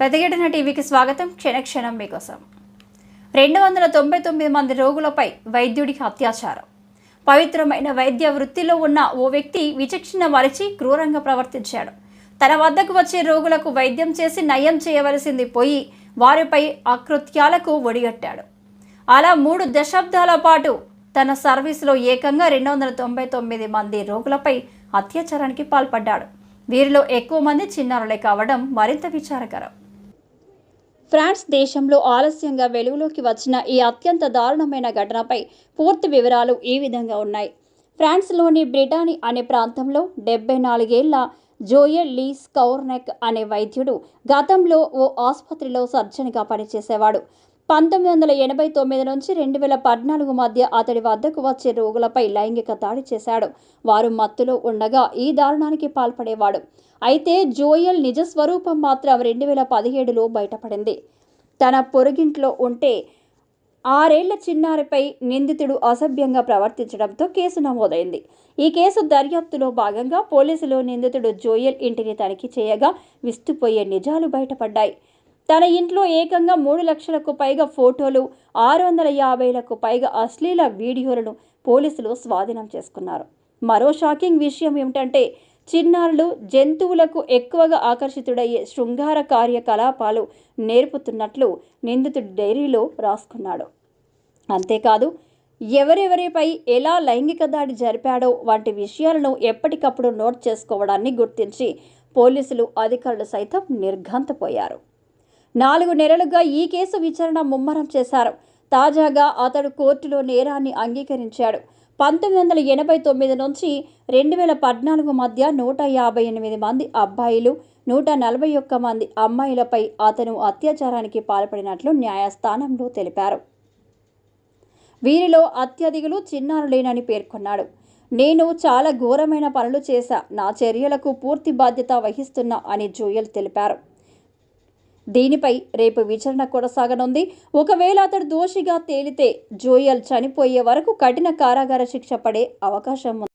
ప్రతిఘటన టీవీకి స్వాగతం. క్షణక్షణం మీకోసం. 299 మంది రోగులపై వైద్యుడికి అత్యాచారం. పవిత్రమైన వైద్య వృత్తిలో ఉన్న ఓ వ్యక్తి విచక్షణ మరిచి క్రూరంగా ప్రవర్తించాడు. తన వద్దకు వచ్చే రోగులకు వైద్యం చేసి నయం చేయవలసింది పోయి వారిపై అకృత్యాలకు ఒడిగట్టాడు. అలా 3 దశాబ్దాల పాటు తన సర్వీసులో ఏకంగా 299 మంది రోగులపై అత్యాచారానికి పాల్పడ్డాడు. వీరిలో ఎక్కువ మంది చిన్నారులే కావడం మరింత విచారకరం. ఫ్రాన్స్ దేశంలో ఆలస్యంగా వెలుగులోకి వచ్చిన ఈ అత్యంత దారుణమైన ఘటనపై పూర్తి వివరాలు ఈ విధంగా ఉన్నాయి. ఫ్రాన్స్లోని బ్రిటానీ అనే ప్రాంతంలో 74 ఏళ్ల జోయెల్ లీ స్కౌర్నెక్ అనే వైద్యుడు గతంలో ఓ ఆసుపత్రిలో సర్జన్గా పనిచేసేవాడు. 1989 నుంచి 2014 మధ్య అతడి వద్దకు వచ్చే రోగులపై లైంగిక దాడి చేశాడు. వారు మత్తులో ఉండగా ఈ దారుణానికి పాల్పడేవాడు. అయితే జోయెల్ నిజ స్వరూపం మాత్రం 2017లో బయటపడింది. తన పొరుగింట్లో ఉంటే 6 ఏళ్ల చిన్నారిపై నిందితుడు అసభ్యంగా ప్రవర్తించడంతో కేసు నమోదైంది. ఈ కేసు దర్యాప్తులో భాగంగా పోలీసులు నిందితుడు జోయెల్ ఇంటిని తనిఖీ చేయగా విస్తుపోయే నిజాలు బయటపడ్డాయి. తన ఇంట్లో ఏకంగా 3 లక్షలకు పైగా ఫోటోలు, 650లకు పైగా అశ్లీల వీడియోలను పోలీసులు స్వాధీనం చేసుకున్నారు. మరో షాకింగ్ విషయం ఏమిటంటే చిన్నారులు జంతువులకు ఎక్కువగా ఆకర్షితుడయ్యే శృంగార కార్యకలాపాలు నేర్పుతున్నట్లు నిందితుడు డైరీలో రాసుకున్నాడు. అంతేకాదు ఎవరెవరిపై ఎలా లైంగిక దాడి జరిపాడో వంటి విషయాలను ఎప్పటికప్పుడు నోట్ చేసుకోవడాన్ని గుర్తించి పోలీసులు అధికారులు సైతం నిర్ఘాంతపోయారు. 4 నెలలుగా ఈ కేసు విచారణ ముమ్మరం చేశారు. తాజాగా అతడు కోర్టులో నేరాన్ని అంగీకరించాడు. 1989 నుంచి 2014 మధ్య 158 మంది అబ్బాయిలు, 141 మంది అమ్మాయిలపై అతను అత్యాచారానికి పాల్పడినట్లు న్యాయస్థానంలో తెలిపారు. వీరిలో అత్యధికులు చిన్నారులేనని పేర్కొన్నాడు. నేను చాలా ఘోరమైన పనులు చేశా, నా చర్యలకు పూర్తి బాధ్యత వహిస్తున్నా అని జోయెల్ తెలిపారు. దీనిపై రేపు విచారణ కొనసాగనుంది. ఒకవేళ అతడు దోషిగా తేలితే జోయెల్ చనిపోయే వరకు కఠిన కారాగార శిక్ష పడే అవకాశం ఉంది.